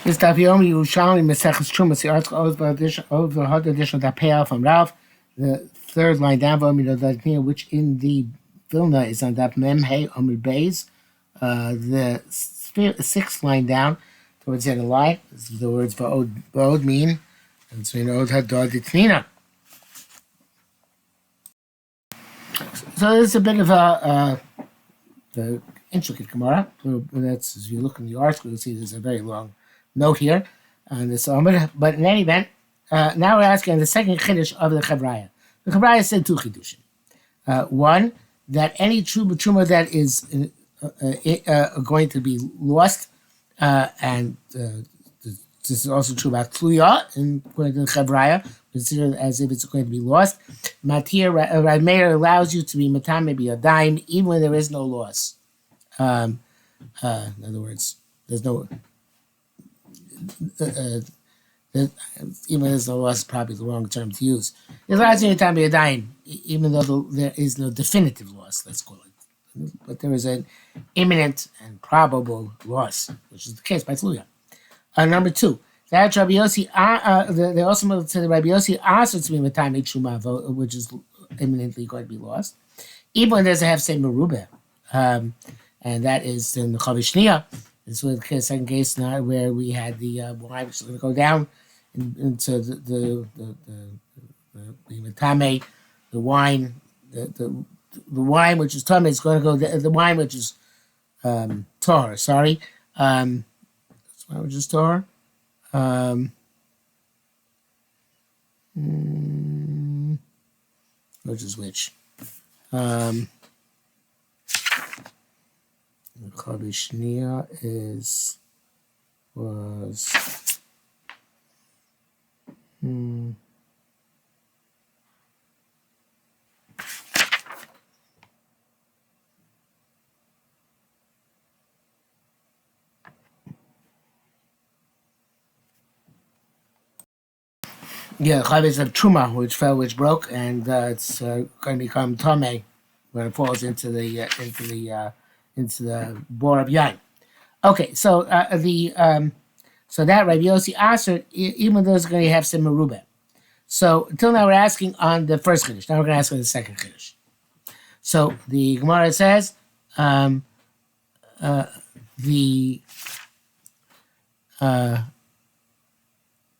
This daf Yomi Yerushalmi Terumos Terumos. The article over the additional that payoff from Ralph. The third line down, which in the Vilna is on daf Mem Hey Amud Beis. The sixth line down towards the end of the line is the words Va'od mean, and so Od Hadar Ditnina. So there's a bit of the intricate Gemara. That's, as you look in the article, you'll see there's a very long note here on this Amud. But in any event, now we're asking the second chiddush of the Chavraya. The Chavraya said two chiddushim. One, that any truma that is going to be lost, and this is also true about Tluya, and according to the Chavraya, considered as if it's going to be lost. Matir Rav Meir allows you to be matam maybe a dime, even when there is no loss. In other words, there's no even when there's no loss is probably the wrong term to use. It allows you to be a dime, even though there is no definitive loss, let's call it. But there is an imminent and probable loss, which is the case by Tluya. Number two, that Rabbi Yossi, they also said that Rabbi Yossi asked to be Matame Truma, which is imminently going to be lost, even when there's a hefsei merubah, and that is in the Chavishnia. This was the second case now where we had the wine which is going to go down into the Matame, the wine, the wine which is Tameh is going to go, the wine which is Tor, sorry. Wine which is Tor. Which is which? The Chavishnia was Chavis of Truma, which broke, and it's going to become Tomei when it falls into the bore of Yain. Okay, so so that Rabbi Yossi answered, even though it's going to have some merubah. So until now we're asking on the first chiddush. Now we're going to ask on the second chiddush. So the Gemara says the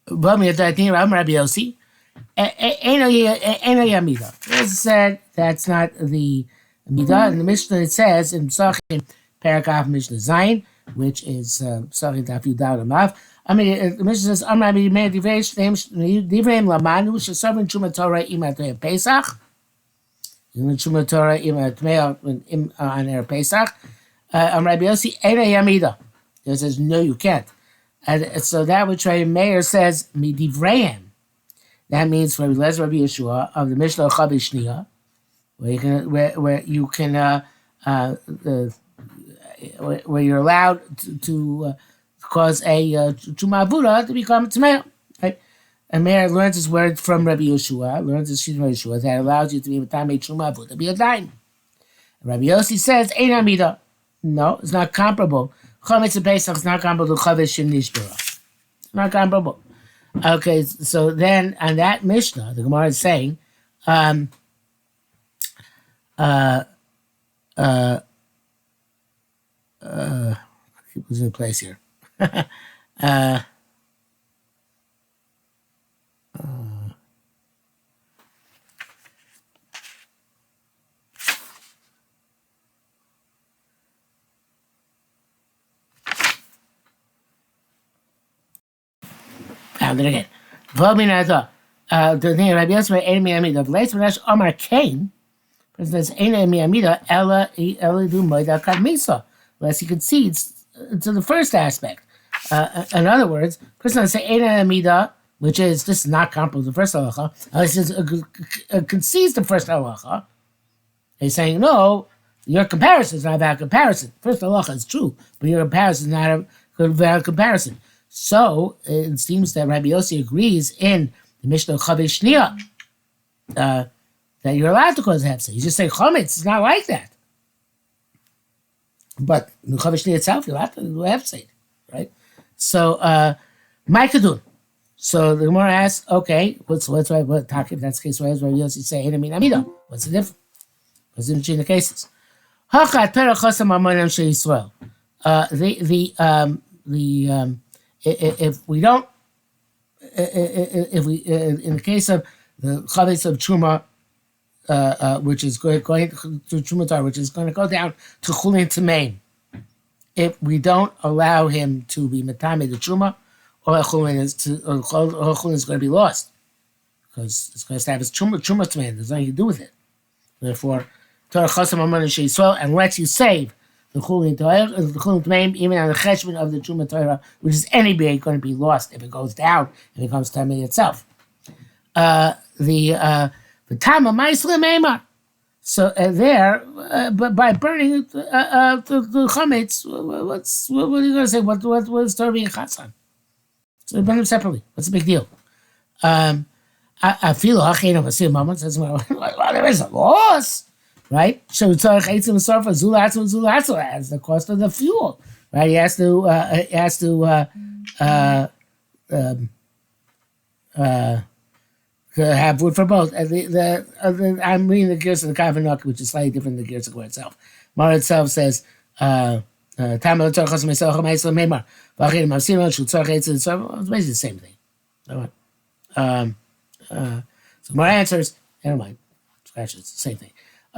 Rabbi Yossi, it said that's not the Midah. In the Mishnah it says in Psachim Parakaf Mishnah Zayin, which is Psachim Daf Yudal Amav. I mean, the Mishnah says Amar B'Yimei Divreim Lamanu Shesavrin Truma Torah Imat Pesach. Truma Torah Imat on Erev Pesach. Amar Yossi Eina Yamida. It says no, you can't. And so that which Rabbi Meir says Midivreim. That means for Rabbi Yeshua of the Mishnah Chavishnia, where you're allowed to cause a Truma to become Tmeah. Right? And Meir learns this word from Rabbi Yeshua, that allows you to be Matame Truma to be a dime. Rabbi Yossi says, Ein Amida. No, it's not comparable. Chometz and Pesach is not comparable to Chavish and Nishbara. It's not comparable. Okay, so then on that Mishnah, the Gemara is saying, I keep losing place here. Found it again. The thing Rabbi Yossi Ein Amida of Leitz Rash Omar Cain, for instance, Ein Amida Ella Du Moida Kad Misa, unless he concedes to the first aspect. In other words, person will say Ein Amida, which is this is not comparable to the first halacha, unless he concedes the first halacha. He's saying no, your comparison is not about comparison. First halacha is true, but your comparison is not a valid comparison. So it seems that Rabbi Yossi agrees in the Mishnah Chavishnia that you're allowed to cause a hefsei. You just say chometz. It's not like that. But in Chavishnia itself, you're allowed to do a hefsei, right? So, Micadun. So the Gemara asks, okay, what's what talk if that's the case? Why does Rabbi Yossi say Edamin Amido? What's the difference? What's the difference in the cases? If we don't, if we in the case of the chavetz of truma, which is going to trumatar, which is going to go down to chulin tmeim, if we don't allow him to be matame the truma, or chulin is going to be lost because it's going to have his truma tmeim. There's nothing to do with it. Therefore, Torah chasam amon sheisrael, and lets you save the chulin tmeim even on the cheshbon of the truma Torah, which is anyway going to be lost if it goes down and becomes tamei itself. The time of Maisla Meimar. So there, but by burning the chametz, what are you going to say? What is Torah being chasan? So they burn them separately. What's the big deal? I feel well, there is a loss, right? So tzarich eitzim v'sarfa zulatzim as the cost of the fuel, right? He has to have wood for both. I'm reading the gears of the Kavanok, which is slightly different than the gears of the itself. Mar itself says, it's basically the same thing. So Mar answers, never mind, scratch it, it's the same thing. So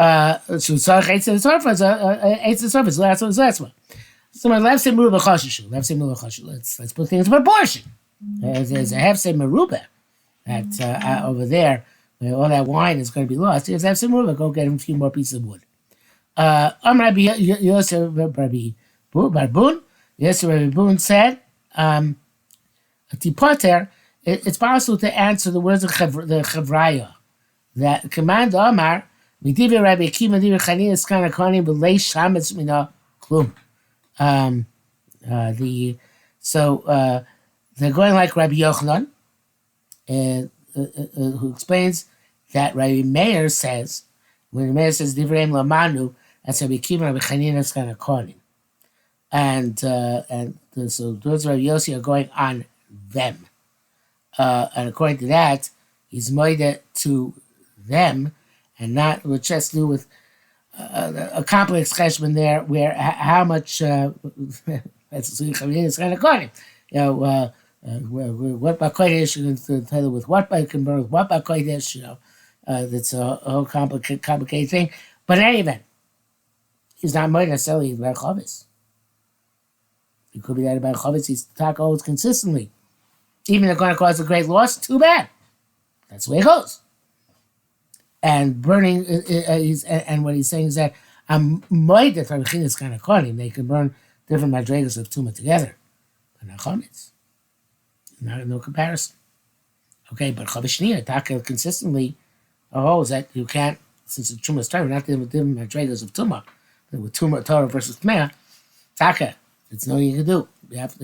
my left say merubah chashishu. Let's put things in proportion. There's a hefsei merubah. That over there, where all that wine is going to be lost. He has to have some wood. Go get him a few more pieces of wood. Rabbi Yosef Rabbi Barbun. Yosef Rabbi Barbun said, "Tipoter." It's possible to answer the words of the Chevraya that command Omar. Midivi Rabbi Akiva, Midivi Chanina, Skana Kani, B'lei Shametz Mina Klum. They're going like Rabbi Yochanan. Who explains that Rabbi Meir says, when the Meir says Divreim Lamanu, that's Rabbi Akiva, Rabbi Chanina is kind of calling, so those Rabbi Yossi are going on them, and according to that, he's moida to them, and not which has to do with a complex cheshbon there, where how much that's Chanina is kind of calling, what by kodesh you can tell you with what by can burn with what by kodesh, that's a whole complicated thing. But in any event, he's not more necessarily about chavis. It could be that about chavis he's holds consistently. Even if it's going to cause a great loss, too bad. That's the way it goes. And burning, and what he's saying is that I'm moed that Rabbi is kind of calling. They can burn different madrigas of tuma together, but not chametz. No comparison. Okay, but Chavishniya, Taka consistently holds that you can't, since it's Truma Torah, not dealing with different traders of Tuma, with Tuma Torah versus Tmea, Taka, it's nothing you can do. You have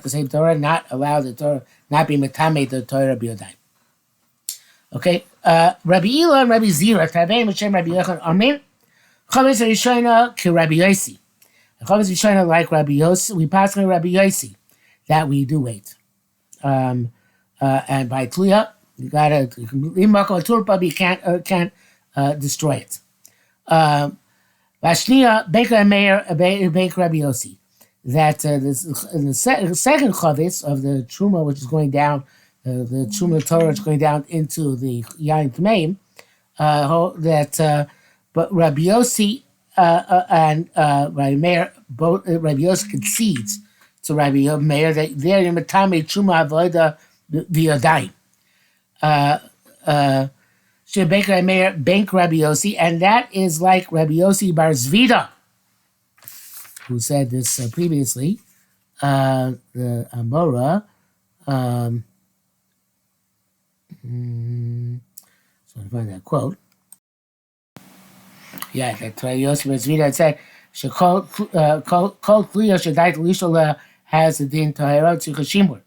to say Torah, not allow the Torah, not be Metame the Torah B'yodayim. Okay, Rabbi Ila and Rabbi Zira, Taveim Hashem Rabbi Yochanan, Amen. Chavis Rishona ki Rabbi Yossi. Chavis Rishona like Rabbi Yossi, we pass on Rabbi Yossi, that we do wait. And by Tluya, you gotta turpa, you can't destroy it. Vashnia Baker Meir Baker Rabbi Yossi, that in the second chavis of the truma, which is going down, the truma Torah is going down into the yain tmeim, but Rabbi Yossi and Rabbi Meir, both Rabbi Yossi concedes to Rabbi Meir that there in Matame Truma Avoda V'Yodayim. Baker Meir Bank Rabbi Yossi, and that is like Rabbi Yossi Bar Zvida, who said this previously. The Amora. So I find that quote. Yeah, that Rabbi Yossi Bar Zvida said, "Shekol Kliya Shadait Lishola." Has the din tahara to chashimur.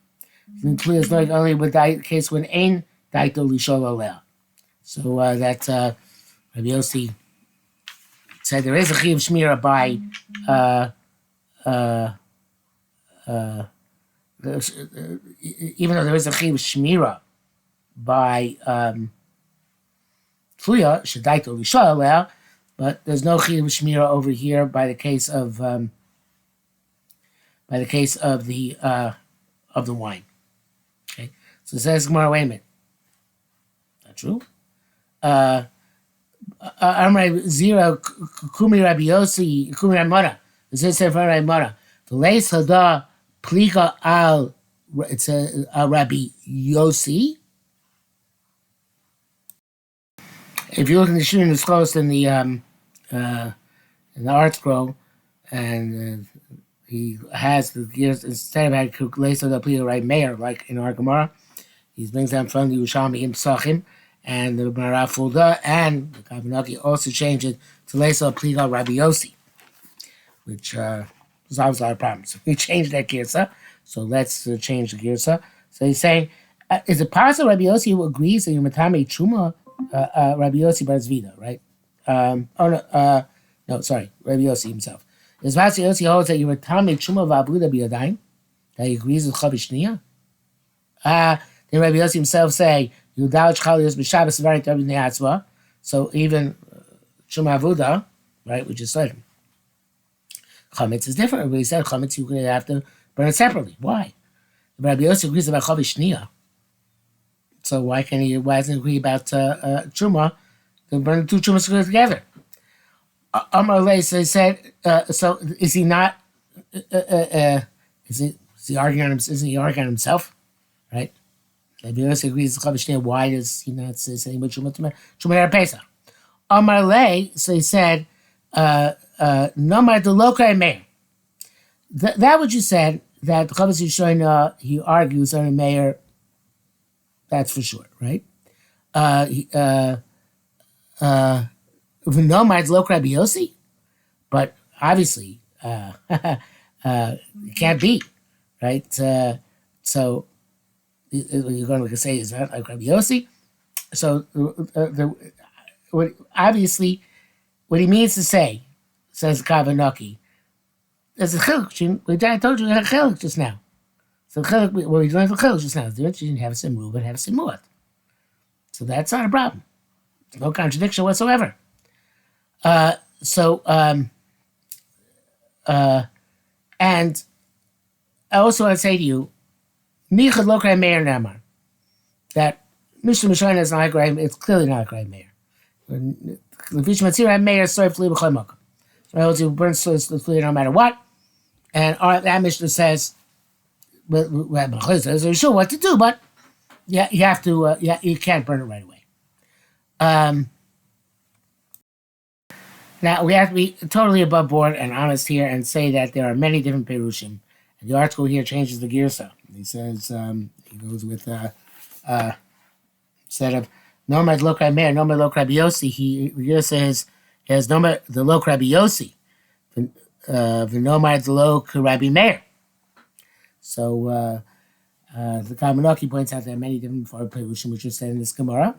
The Tluya is not only with the case when ain daito lishol aleh. So that Rabbi Yossi said there is a chiyuv shmira by even though there is a chiv shmira by tluya shedaito lisha aleh, but there's no chiv shmira over here by the case of the wine. Okay, so it says Gemara, wait a minute, not true. Amrei zero kumi Rabbi Yossi kumi Ramona. It says for Ramona. The leis hada pliga al. It's a Rabbi Yossi. If you look in the Shurim, it's close in the art scroll, and he has the gears instead of having leis hada pliga right mayor like in our Gemara. He brings them from the Yerushalmi Terumos. And the Marafulda and the Kavanaki also changed it to Lesa Pliga Rabbi Yossi, which resolves a lot of problems. So we changed that girsa, so let's change the girsa. So he's saying, is it possible Rabbi Yossi who agrees that you're Matame Chuma, Rabbi Yossi Barzvida, right? No, sorry, Rabbi Yossi himself. Is Rabbi Yossi holds that you're Matame Chuma Vabuda Biyadayim, that he agrees with Chavishniya? Then Rabbi Yossi himself say, so even Shuma Avuda, right, which is certain. Chametz is different. But he said chametz you have to burn it separately. Why? Rabbi Yossi agrees about chavish shnia. So why doesn't he agree about truma to burn the two trumas together? Amar Lei, so he said, so is he not? Is he arguing on himself? Right? Rabbi Yossi agrees with Chavish. Why does he not say anything about Truma Pesach? Amar Lei, so he said, Nomar the Lokai Meir. That what you said, that Chavish Yishoina, he argues on a mayor, that's for sure, right? Nomar the Lokai Rabbi Yossi? But obviously, it can't be, right? So, you're going to say is that like Rabbi Yossi? So obviously what he means to say, says Kavanaki, there's a chiluk. I told you we had a chiluk just now. So chiluk, well, we learned the chiluk just now. You didn't have a simru, but have a simuat. So that's not a problem. No contradiction whatsoever. And I also want to say to you, Michad Lokrai Meir Namar. That Mishnah Mishana is not a great, it's clearly not a great mayor. Levish Matzira Meir Soy Fli B'Choy Mokum. So I holds you burn Fli no matter what. And that Mishnah says, well, sure what to do, but yeah, you have to, you can't burn it right away. Now, we have to be totally above board and honest here and say that there are many different Perushim. And the article here changes the girsa. He says, he goes with, instead of Nomad Lokrai Meir, Nomad Lokrai Yossi, the girsa has Nomad the Lok Rabbi Yossi, the Nomad Lok Rabbi Meir. So, the Kamanaki points out there are many different Perushim which are said in this Gemara.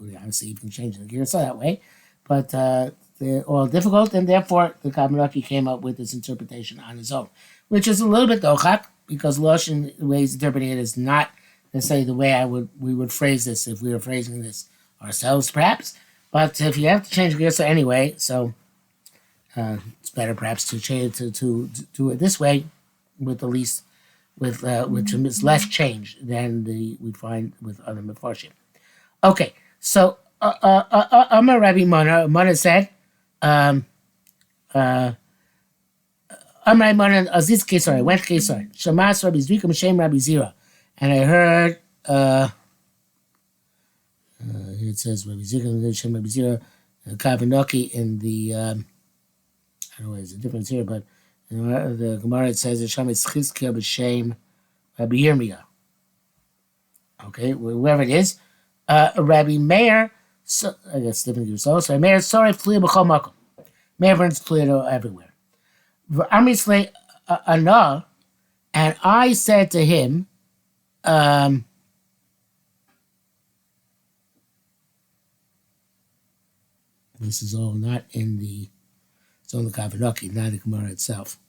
Obviously, you can change the girsa that way. But they're all difficult, and therefore the Kabanaki came up with this interpretation on his own, which is a little bit dochak, because Loshin, the way he's interpreting it, is not necessarily the way we would phrase this if we were phrasing this ourselves, perhaps. But if you have to change the Gersa anyway, so it's better perhaps to change to do it this way, with the least, with less change than we'd find with other Mefarshim. Okay, so. Amar Rabbi Mona said, Amar Mona Aziz Kesar, I went to Kesar. Shamas Rabbi Zrika M'Shem Rabbi Zira. And I heard, here it says Rabbi Zrika M'Shem Rabbi Zira, Kavanaki in the, I don't know why there's a difference here, but in the Gemara it says, Shamas Chizkiah B'Shem Rabbi Yirmiyah. Okay, whoever it is, Rabbi Meir. So I guess different years old. So Meir sorry flew b'chol makom. Meir burns flew everywhere. Amisle ana, and I said to him, this is all not in the, it's on the Kavanaki, not the Gemara itself.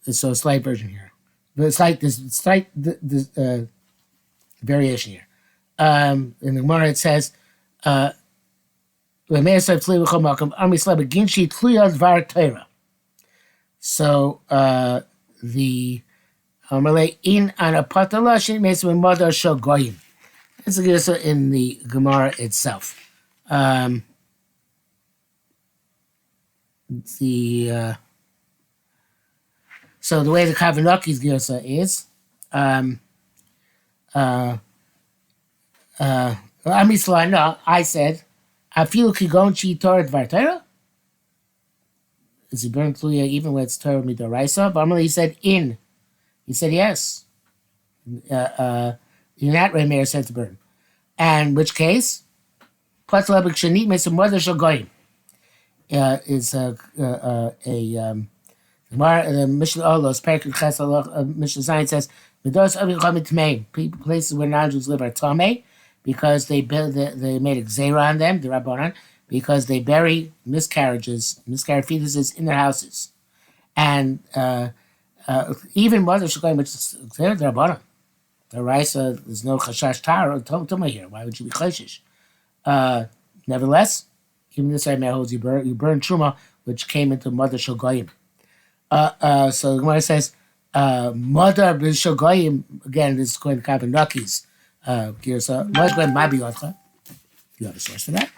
So a slight version here. But slight variation here. In the Gemara it says, so the in anapatala she makes with mother shall goyim. It's in the Gemara itself. So the way the Kavanaki's girsa is, no, I said, I feel kigonchi Torah dvar. Is he burned Tluya even when it's Torah midoraisa? But he said in. He said yes. In that way, Meir said to burn. And which case, Platlabik Shanit makes a mother shagoyim. Is the Mishnah Olos, Perikut Ches Mishnah Zion says, Midos Avim Chamit Tmeim. Places where non-Jews live are Tameh because they made a Gzeira on them, the Rabbanan, because they bury miscarried fetuses in their houses. And even mother shagoyim, which is the Rabbanan. The Raisa, there's no chashash tar tuma here. Why would you be chashish? Nevertheless, even this way holds you burn truma, which came into mother shogoyim. So the Gemara says, mother shogoyim, again, this is going to Kavanakis. Girsa, mother shogoyim mabi otcha. You have a source for that,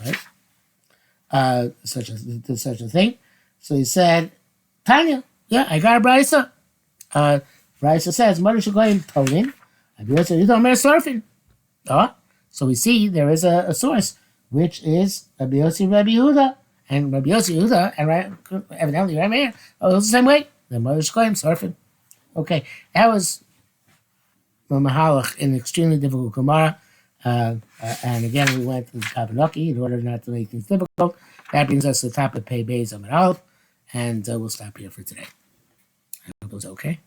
right? Such a thing. So he said, Tanya, yeah, I got a brisa. Raisa says, Mother Shagoyim Tolin, and you don't mean surfing. So we see there is a source, which is Rabbi Yossi Rabbi Yehuda. And Rabbi Yossi Yehuda, and evidently Rabbi Meir, the same way. The Mother Shagoyim surfing. Okay, that was the Mahalach in extremely difficult Gemara. And again, we went to the Kabanaki in order not to make things difficult. That brings us to the top of Pei Beis Amud Aleph, and we'll stop here for today. I hope it was okay.